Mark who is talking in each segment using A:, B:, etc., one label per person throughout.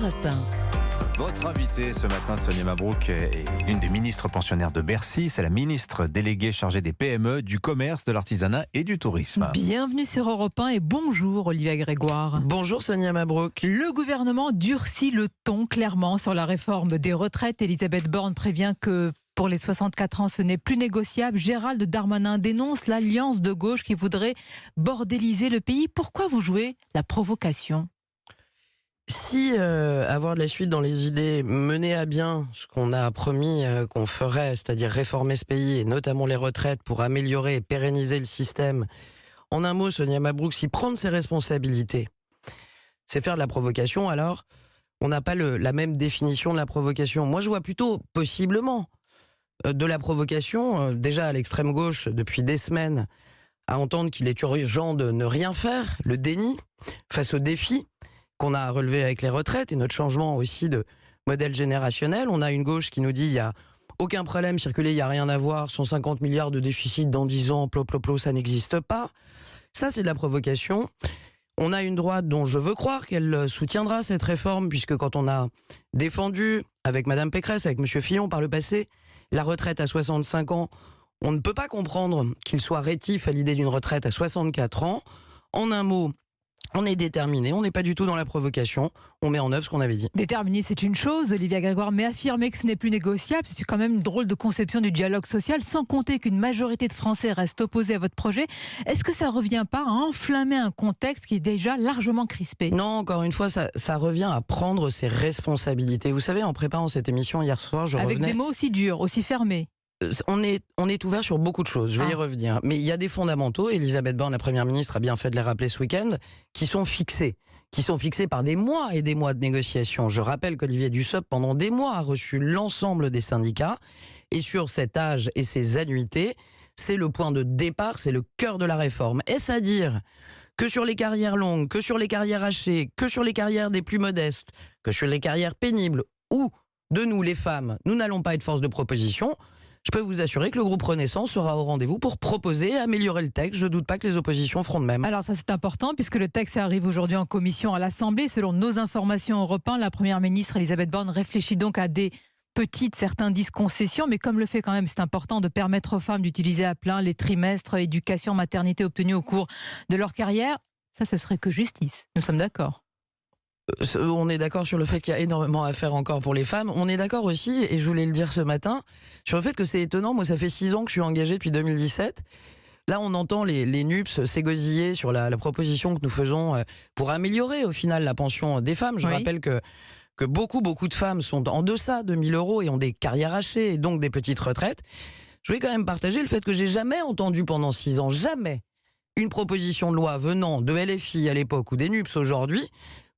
A: Europe 1.
B: Votre invitée ce matin, Sonia Mabrouk, est l'une des ministres pensionnaires de Bercy. C'est la ministre déléguée chargée des PME, du commerce, de l'artisanat et du tourisme.
A: Bienvenue sur Europe 1 et bonjour Olivia Grégoire.
C: Bonjour Sonia Mabrouk.
A: Le gouvernement durcit le ton clairement sur la réforme des retraites. Elisabeth Borne prévient que pour les 64 ans, ce n'est plus négociable. Gérald Darmanin dénonce l'alliance de gauche qui voudrait bordéliser le pays. Pourquoi vous jouez la provocation ?
C: Si avoir de la suite dans les idées, mener à bien ce qu'on a promis qu'on ferait, c'est-à-dire réformer ce pays, et notamment les retraites, pour améliorer et pérenniser le système, en un mot, Sonia Mabrouk, si prendre ses responsabilités, c'est faire de la provocation, alors on n'a pas la même définition de la provocation. Moi, je vois plutôt, possiblement, de la provocation, déjà à l'extrême gauche, depuis des semaines, à entendre qu'il est urgent de ne rien faire, le déni, face aux défis qu'on a relevé avec les retraites et notre changement aussi de modèle générationnel. On a une gauche qui nous dit il n'y a aucun problème, circuler, il n'y a rien à voir, 150 milliards de déficit dans 10 ans, plop, ça n'existe pas. Ça, c'est de la provocation. On a une droite dont je veux croire qu'elle soutiendra cette réforme, puisque quand on a défendu avec Madame Pécresse, avec Monsieur Fillon par le passé, la retraite à 65 ans, on ne peut pas comprendre qu'il soit rétif à l'idée d'une retraite à 64 ans. En un mot, on est déterminé, on n'est pas du tout dans la provocation, on met en œuvre ce qu'on avait dit.
A: Déterminé, c'est une chose, Olivia Grégoire, mais affirmer que ce n'est plus négociable, c'est quand même une drôle de conception du dialogue social, sans compter qu'une majorité de Français restent opposés à votre projet. Est-ce que ça ne revient pas à enflammer un contexte qui est déjà largement crispé ?
C: Non, encore une fois, ça revient à prendre ses responsabilités. Vous savez, en préparant cette émission hier soir,
A: Avec des mots aussi durs, aussi fermés.
C: On est ouvert sur beaucoup de choses, je vais y revenir. Mais il y a des fondamentaux, Elisabeth Borne, la Première ministre, a bien fait de les rappeler ce week-end, qui sont fixés par des mois et des mois de négociations. Je rappelle qu'Olivier Dussopt, pendant des mois, a reçu l'ensemble des syndicats. Et sur cet âge et ces annuités, c'est le point de départ, c'est le cœur de la réforme. Est-ce à dire que sur les carrières longues, que sur les carrières hachées, que sur les carrières des plus modestes, que sur les carrières pénibles, ou de nous, les femmes, nous n'allons pas être force de proposition ? Je peux vous assurer que le groupe Renaissance sera au rendez-vous pour proposer et améliorer le texte. Je ne doute pas que les oppositions feront de même.
A: Alors ça c'est important puisque le texte arrive aujourd'hui en commission à l'Assemblée. Selon nos informations Europe 1, la Première ministre Elisabeth Borne réfléchit donc à des petites, certains disent concessions, mais comme le fait quand même, c'est important de permettre aux femmes d'utiliser à plein les trimestres éducation, maternité obtenus au cours de leur carrière. Ça, ce serait que justice. Nous sommes d'accord.
C: On est d'accord sur le fait qu'il y a énormément à faire encore pour les femmes. On est d'accord aussi, et je voulais le dire ce matin, sur le fait que c'est étonnant. Moi, ça fait 6 ans que je suis engagé depuis 2017. Là, on entend les NUPS s'égosiller sur la proposition que nous faisons pour améliorer, au final, la pension des femmes. Je rappelle que beaucoup de femmes sont en deçà de 1 000 € et ont des carrières hachées et donc des petites retraites. Je voulais quand même partager le fait que j'ai jamais entendu pendant 6 ans, jamais, une proposition de loi venant de LFI à l'époque ou des NUPS aujourd'hui,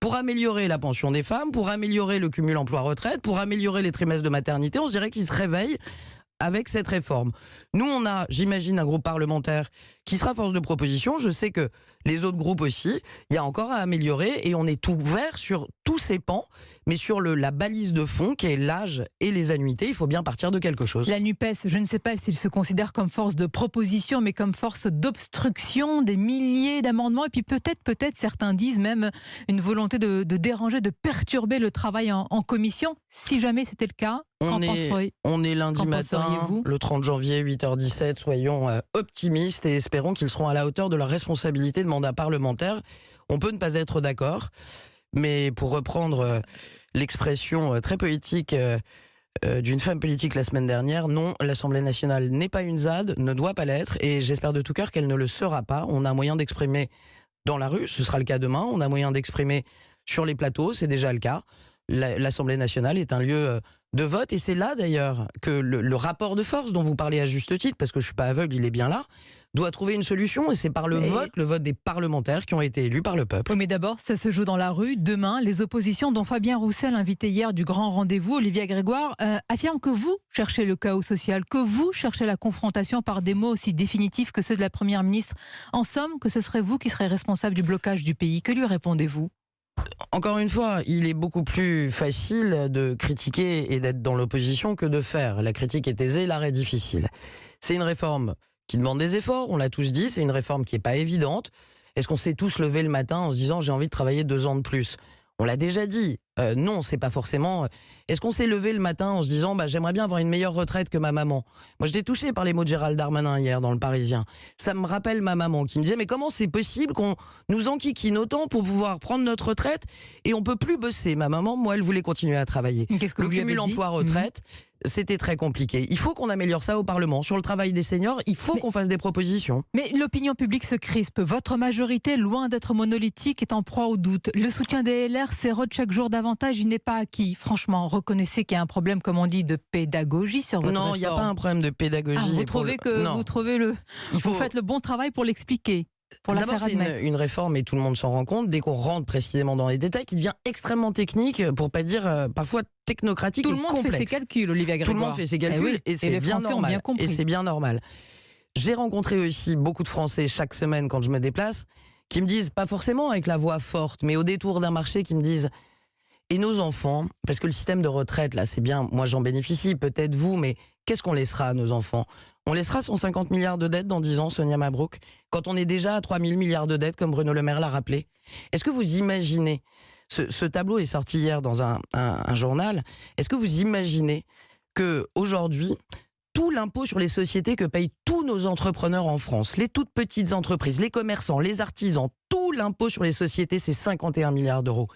C: pour améliorer la pension des femmes, pour améliorer le cumul emploi-retraite, pour améliorer les trimestres de maternité. On se dirait qu'ils se réveillent avec cette réforme. Nous, on a, j'imagine, un groupe parlementaire qui sera force de proposition. Je sais que les autres groupes aussi, il y a encore à améliorer et on est ouvert sur tous ces pans, mais sur la balise de fond qui est l'âge et les annuités, il faut bien partir de quelque chose.
A: La NUPES, je ne sais pas s'il se considère comme force de proposition, mais comme force d'obstruction, des milliers d'amendements, et puis peut-être certains disent même une volonté de déranger, de perturber le travail en commission. Si jamais c'était le cas,
C: on est lundi matin, le 30 janvier, 8h17, soyons optimistes et espérons qu'ils seront à la hauteur de leur responsabilité de mandat parlementaire. On peut ne pas être d'accord, mais pour reprendre l'expression très poétique d'une femme politique la semaine dernière, non, l'Assemblée nationale n'est pas une ZAD, ne doit pas l'être, et j'espère de tout cœur qu'elle ne le sera pas. On a moyen d'exprimer dans la rue, ce sera le cas demain, on a moyen d'exprimer sur les plateaux, c'est déjà le cas. L'Assemblée nationale est un lieu de vote, et c'est là d'ailleurs que le rapport de force dont vous parlez à juste titre, parce que je ne suis pas aveugle, il est bien là, doit trouver une solution, et c'est par le vote des parlementaires qui ont été élus par le peuple.
A: Oui, mais d'abord, ça se joue dans la rue. Demain, les oppositions, dont Fabien Roussel, invité hier du grand rendez-vous, Olivia Grégoire, affirment que vous cherchez le chaos social, que vous cherchez la confrontation par des mots aussi définitifs que ceux de la Première ministre. En somme, que ce serait vous qui serez responsable du blocage du pays. Que lui répondez-vous ?
C: Encore une fois, il est beaucoup plus facile de critiquer et d'être dans l'opposition que de faire. La critique est aisée, l'art est difficile. C'est une réforme qui demande des efforts, on l'a tous dit, c'est une réforme qui n'est pas évidente. Est-ce qu'on s'est tous levés le matin en se disant « j'ai envie de travailler 2 ans de plus » On l'a déjà dit. Non, c'est pas forcément. Est-ce qu'on s'est levé le matin en se disant j'aimerais bien avoir une meilleure retraite que ma maman? Moi, j'étais touché par les mots de Gérald Darmanin hier dans Le Parisien. Ça me rappelle ma maman qui me disait mais comment c'est possible qu'on nous enquiquine autant pour pouvoir prendre notre retraite et on peut plus bosser? Ma maman, moi, elle voulait continuer à travailler.
A: Qu'est-ce que
C: Le
A: vous lui avez
C: cumul
A: dit?
C: emploi-retraite. C'était très compliqué. Il faut qu'on améliore ça au Parlement. Sur le travail des seniors, il faut qu'on fasse des propositions.
A: Mais l'opinion publique se crispe. Votre majorité, loin d'être monolithique, est en proie au doute. Le soutien des LR s'érode chaque jour davantage. Il n'est pas acquis. Franchement, reconnaissez qu'il y a un problème, comme on dit, de pédagogie sur votre réforme.
C: Non, il n'y a pas un problème de pédagogie.
A: Vous trouvez que vous faites le bon travail pour l'expliquer?
C: D'abord, c'est une réforme, et tout le monde s'en rend compte, dès qu'on rentre précisément dans les détails, qui devient extrêmement technique, pour pas dire parfois technocratique et complexe.
A: Tout le monde fait ses calculs, Olivia Grégoire.
C: Tout le monde fait ses calculs, et c'est bien normal. Et c'est bien normal. J'ai rencontré aussi beaucoup de Français chaque semaine quand je me déplace, qui me disent, pas forcément avec la voix forte, mais au détour d'un marché, qui me disent, et nos enfants, parce que le système de retraite, là, c'est bien, moi j'en bénéficie, peut-être vous, mais qu'est-ce qu'on laissera à nos enfants? On laissera 150 milliards de dettes dans 10 ans, Sonia Mabrouk, quand on est déjà à 3 000 milliards de dettes, comme Bruno Le Maire l'a rappelé. Est-ce que vous imaginez, ce tableau est sorti hier dans un journal, est-ce que vous imaginez qu'aujourd'hui, tout l'impôt sur les sociétés que payent tous nos entrepreneurs en France, les toutes petites entreprises, les commerçants, les artisans, tout l'impôt sur les sociétés, c'est 51 milliards d'euros.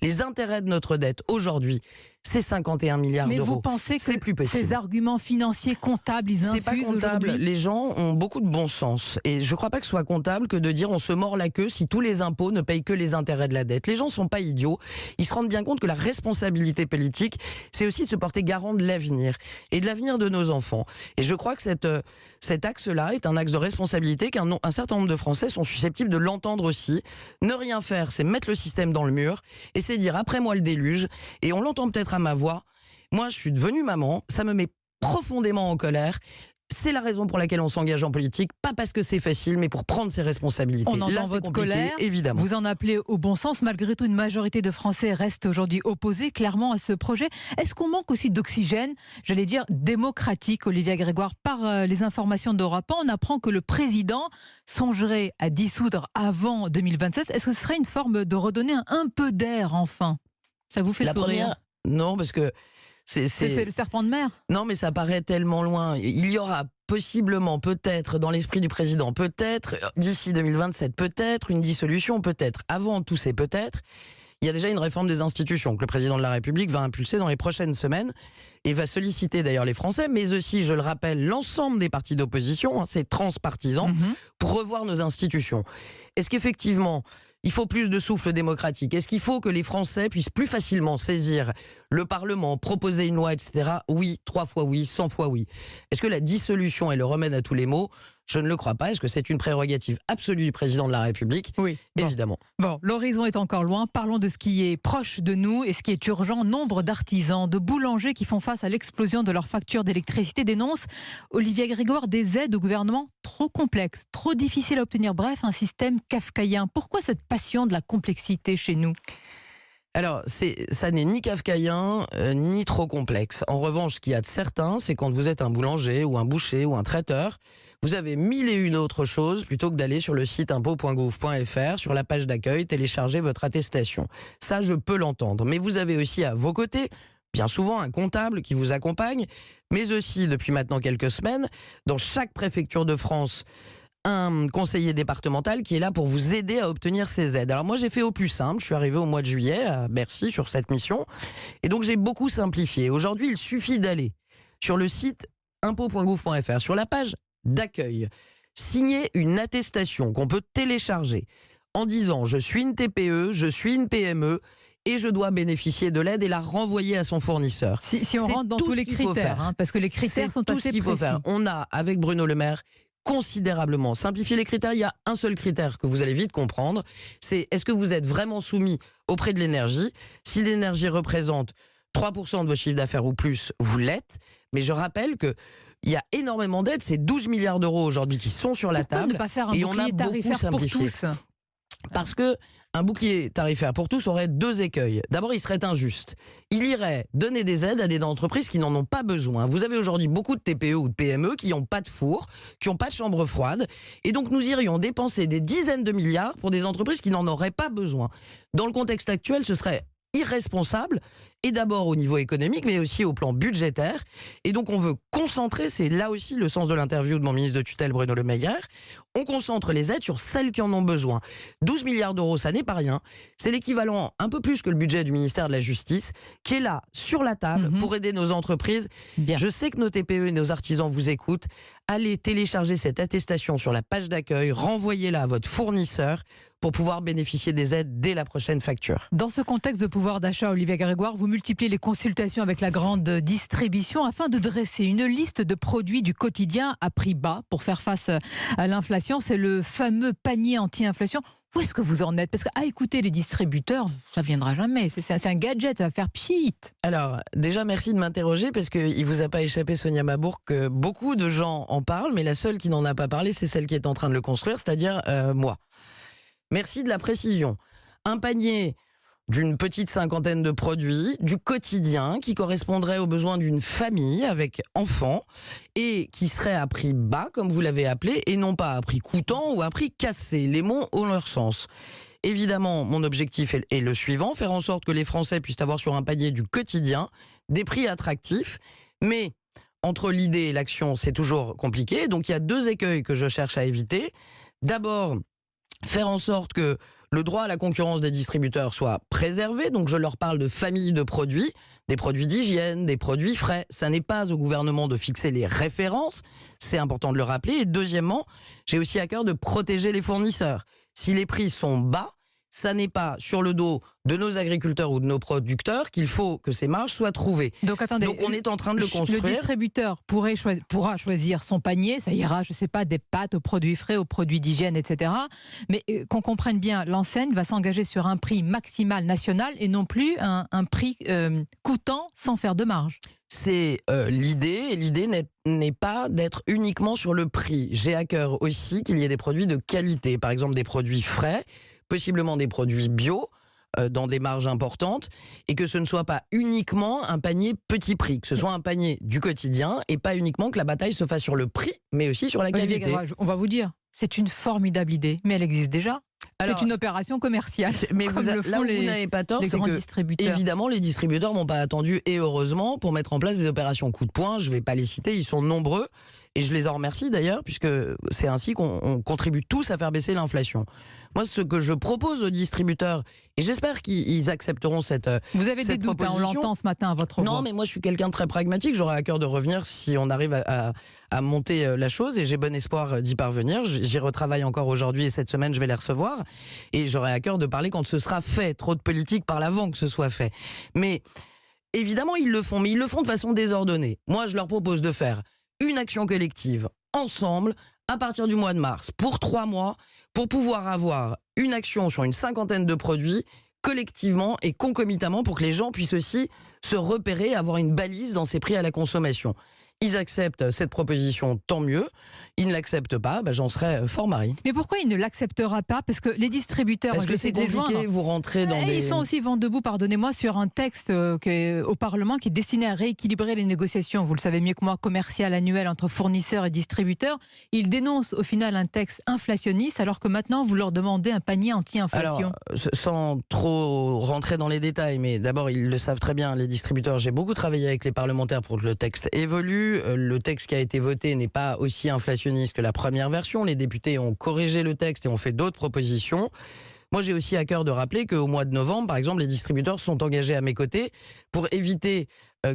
C: Les intérêts de notre dette aujourd'hui, c'est 51 milliards d'euros.
A: Mais vous pensez que ces arguments financiers comptables, ils infusent aujourd'hui?
C: C'est pas comptable. Les gens ont beaucoup de bon sens. Et je ne crois pas que ce soit comptable que de dire on se mord la queue si tous les impôts ne payent que les intérêts de la dette. Les gens ne sont pas idiots. Ils se rendent bien compte que la responsabilité politique, c'est aussi de se porter garant de l'avenir et de l'avenir de nos enfants. Et je crois que cet axe-là est un axe de responsabilité qu'un certain nombre de Français sont susceptibles de l'entendre aussi. Ne rien faire, c'est mettre le système dans le mur et c'est dire après moi le déluge. Et on l'entend peut-être à ma voix. Moi, je suis devenue maman. Ça me met profondément en colère. C'est la raison pour laquelle on s'engage en politique, pas parce que c'est facile, mais pour prendre ses responsabilités.
A: On entend votre colère,
C: évidemment.
A: Vous en appelez au bon sens. Malgré tout, une majorité de Français reste aujourd'hui opposée clairement à ce projet. Est-ce qu'on manque aussi d'oxygène, j'allais dire démocratique, Olivia Grégoire? Par les informations d'Europe 1, on apprend que le président songerait à dissoudre avant 2027. Est-ce que ce serait une forme de redonner un peu d'air enfin? Ça vous fait sourire?
C: Non, parce que
A: c'est le serpent de mer.
C: Non, mais ça paraît tellement loin. Il y aura possiblement, peut-être, dans l'esprit du président, peut-être, d'ici 2027, peut-être, une dissolution, peut-être. Avant tout ces peut-être, il y a déjà une réforme des institutions que le président de la République va impulser dans les prochaines semaines et va solliciter d'ailleurs les Français, mais aussi, je le rappelle, l'ensemble des partis d'opposition, c'est transpartisan, pour revoir nos institutions. Est-ce qu'effectivement, il faut plus de souffle démocratique? Est-ce qu'il faut que les Français puissent plus facilement saisir le Parlement, proposer une loi, etc. Oui, 3 fois oui, 100 fois oui. Est-ce que la dissolution est le remède à tous les maux? Je ne le crois pas. Est-ce que c'est une prérogative absolue du président de la République?
A: Oui.
C: Évidemment.
A: Bon, l'horizon est encore loin. Parlons de ce qui est proche de nous et ce qui est urgent. Nombre d'artisans, de boulangers qui font face à l'explosion de leurs factures d'électricité dénoncent, Olivia Grégoire, des aides au gouvernement trop complexes, trop difficiles à obtenir. Bref, un système kafkaïen. Pourquoi cette passion de la complexité chez nous?
C: Alors, ça n'est ni kafkaïen, ni trop complexe. En revanche, ce qu'il y a de certain, c'est quand vous êtes un boulanger ou un boucher ou un traiteur, vous avez 1001 autres choses plutôt que d'aller sur le site impôts.gouv.fr, sur la page d'accueil, télécharger votre attestation. Ça, je peux l'entendre. Mais vous avez aussi à vos côtés, bien souvent, un comptable qui vous accompagne, mais aussi, depuis maintenant quelques semaines, dans chaque préfecture de France, un conseiller départemental qui est là pour vous aider à obtenir ces aides. Alors moi j'ai fait au plus simple, je suis arrivé au mois de juillet à Bercy sur cette mission et donc j'ai beaucoup simplifié. Aujourd'hui il suffit d'aller sur le site impôts.gouv.fr, sur la page d'accueil, signer une attestation qu'on peut télécharger en disant je suis une TPE, je suis une PME et je dois bénéficier de l'aide et la renvoyer à son fournisseur.
A: Si on rentre dans tous les critères, parce que les critères sont assez précis. C'est tout ce qu'il faut faire.
C: On a avec Bruno Le Maire considérablement simplifier les critères. Il y a un seul critère que vous allez vite comprendre, c'est est-ce que vous êtes vraiment soumis auprès de l'énergie? Si l'énergie représente 3% de vos chiffres d'affaires ou plus, vous l'êtes. Mais je rappelle que il y a énormément d'aides, c'est 12 milliards d'euros aujourd'hui qui sont sur la table.
A: Pourquoi ne pas faire un
C: et on a
A: bouclier tarifaire pour tous?
C: Parce que un bouclier tarifaire pour tous aurait 2 écueils. D'abord, il serait injuste. Il irait donner des aides à des entreprises qui n'en ont pas besoin. Vous avez aujourd'hui beaucoup de TPE ou de PME qui n'ont pas de four, qui n'ont pas de chambre froide. Et donc, nous irions dépenser des dizaines de milliards pour des entreprises qui n'en auraient pas besoin. Dans le contexte actuel, ce serait irresponsable, et d'abord au niveau économique, mais aussi au plan budgétaire. Et donc on veut concentrer, c'est là aussi le sens de l'interview de mon ministre de tutelle Bruno Le Maire, on concentre les aides sur celles qui en ont besoin. 12 milliards d'euros, ça n'est pas rien. C'est l'équivalent, un peu plus que le budget du ministère de la Justice, qui est là, sur la table, pour aider nos entreprises.
A: Bien.
C: Je sais que nos TPE et nos artisans vous écoutent. Allez télécharger cette attestation sur la page d'accueil, renvoyez-la à votre fournisseur pour pouvoir bénéficier des aides dès la prochaine facture.
A: Dans ce contexte de pouvoir d'achat, Olivier Grégoire, vous multipliez les consultations avec la grande distribution afin de dresser une liste de produits du quotidien à prix bas pour faire face à l'inflation. C'est le fameux panier anti-inflation. Où est-ce que vous en êtes? Parce qu'à écouter les distributeurs, ça ne viendra jamais. C'est un gadget, ça va faire pchit.
C: Alors, déjà, merci de m'interroger parce qu'il ne vous a pas échappé, Sonia Mabrouk, que beaucoup de gens en parlent, mais la seule qui n'en a pas parlé, c'est celle qui est en train de le construire, c'est-à-dire moi. Merci de la précision. Un panier d'une petite cinquantaine de produits, du quotidien, qui correspondrait aux besoins d'une famille avec enfants et qui serait à prix bas, comme vous l'avez appelé, et non pas à prix coûtant ou à prix cassé. Les mots ont leur sens. Évidemment, mon objectif est le suivant, faire en sorte que les Français puissent avoir sur un panier du quotidien des prix attractifs, mais entre l'idée et l'action, c'est toujours compliqué. Donc il y a deux écueils que je cherche à éviter. D'abord, faire en sorte que le droit à la concurrence des distributeurs soit préservé. Donc je leur parle de familles de produits, des produits d'hygiène, des produits frais. Ça n'est pas au gouvernement de fixer les références, c'est important de le rappeler. Et deuxièmement, j'ai aussi à cœur de protéger les fournisseurs. Si les prix sont bas, ça n'est pas sur le dos de nos agriculteurs ou de nos producteurs qu'il faut que ces marges soient trouvées.
A: Donc attendez,
C: on est en train de le construire.
A: Le distributeur pourra choisir son panier, ça ira, je ne sais pas, des pâtes aux produits frais, aux produits d'hygiène, etc. Mais qu'on comprenne bien, l'enseigne va s'engager sur un prix maximal national et non plus un prix coûtant sans faire de marge.
C: C'est l'idée, et l'idée n'est pas d'être uniquement sur le prix. J'ai à cœur aussi qu'il y ait des produits de qualité, par exemple des produits frais, possiblement des produits bio, dans des marges importantes, et que ce ne soit pas uniquement un panier petit prix, que ce soit un panier du quotidien, et pas uniquement que la bataille se fasse sur le prix, mais aussi sur la qualité.
A: On va vous dire, c'est une formidable idée, mais elle existe déjà. C'est une opération commerciale.
C: Mais là où vous n'avez pas tort, c'est que évidemment les distributeurs n'ont pas attendu, et heureusement, pour mettre en place des opérations coup de poing. Je ne vais pas les citer, ils sont nombreux. Et je les en remercie d'ailleurs, puisque c'est ainsi qu'on contribue tous à faire baisser l'inflation. Moi, ce que je propose aux distributeurs, et j'espère qu'ils accepteront cette proposition.
A: Vous avez des doutes, on l'entend ce matin à votre voix.
C: Non, mais moi je suis quelqu'un de très pragmatique, j'aurais à cœur de revenir si on arrive à monter la chose, et j'ai bon espoir d'y parvenir. J'y retravaille encore aujourd'hui, et cette semaine je vais les recevoir, et j'aurai à cœur de parler quand ce sera fait. Trop de politique parle avant que ce soit fait. Mais évidemment ils le font, mais ils le font de façon désordonnée. Moi je leur propose de faire une action collective, ensemble, à partir du mois de mars, pour 3 mois, pour pouvoir avoir une action sur une cinquantaine de produits, collectivement et concomitamment, pour que les gens puissent aussi se repérer, avoir une balise dans ces prix à la consommation. Ils acceptent cette proposition, tant mieux. Ils ne l'acceptent pas, j'en serais fort mari.
A: Mais pourquoi il ne l'acceptera pas? Parce que les distributeurs...
C: Parce que c'est compliqué, vous rentrez dans des...
A: Ils sont aussi vent debout, pardonnez-moi, sur un texte au Parlement qui est destiné à rééquilibrer les négociations, vous le savez mieux que moi, commerciales annuelles entre fournisseurs et distributeurs. Ils dénoncent au final un texte inflationniste, alors que maintenant vous leur demandez un panier anti-inflation.
C: Alors, sans trop rentrer dans les détails, mais d'abord ils le savent très bien, les distributeurs, j'ai beaucoup travaillé avec les parlementaires pour que le texte évolue. Le texte qui a été voté n'est pas aussi inflationniste que la première version. Les députés ont corrigé le texte et ont fait d'autres propositions. Moi, j'ai aussi à cœur de rappeler qu'au mois de novembre, par exemple, les distributeurs sont engagés à mes côtés pour éviter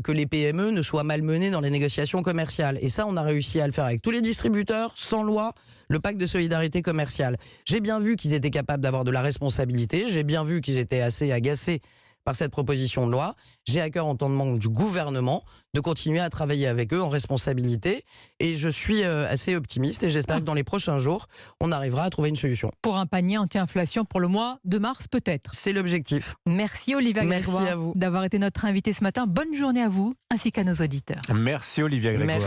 C: que les PME ne soient malmenées dans les négociations commerciales. Et ça, on a réussi à le faire avec tous les distributeurs, sans loi, le pacte de solidarité commerciale. J'ai bien vu qu'ils étaient capables d'avoir de la responsabilité. J'ai bien vu qu'ils étaient assez agacés par cette proposition de loi. J'ai à cœur, en tant que membre du gouvernement, de continuer à travailler avec eux en responsabilité. Et je suis assez optimiste et j'espère que dans les prochains jours, on arrivera à trouver une solution.
A: Pour un panier anti-inflation pour le mois de mars, peut-être.
C: C'est l'objectif.
A: Merci Olivier Grégoire d'avoir été notre invité ce matin. Bonne journée à vous ainsi qu'à nos auditeurs.
B: Merci Olivier Grégoire.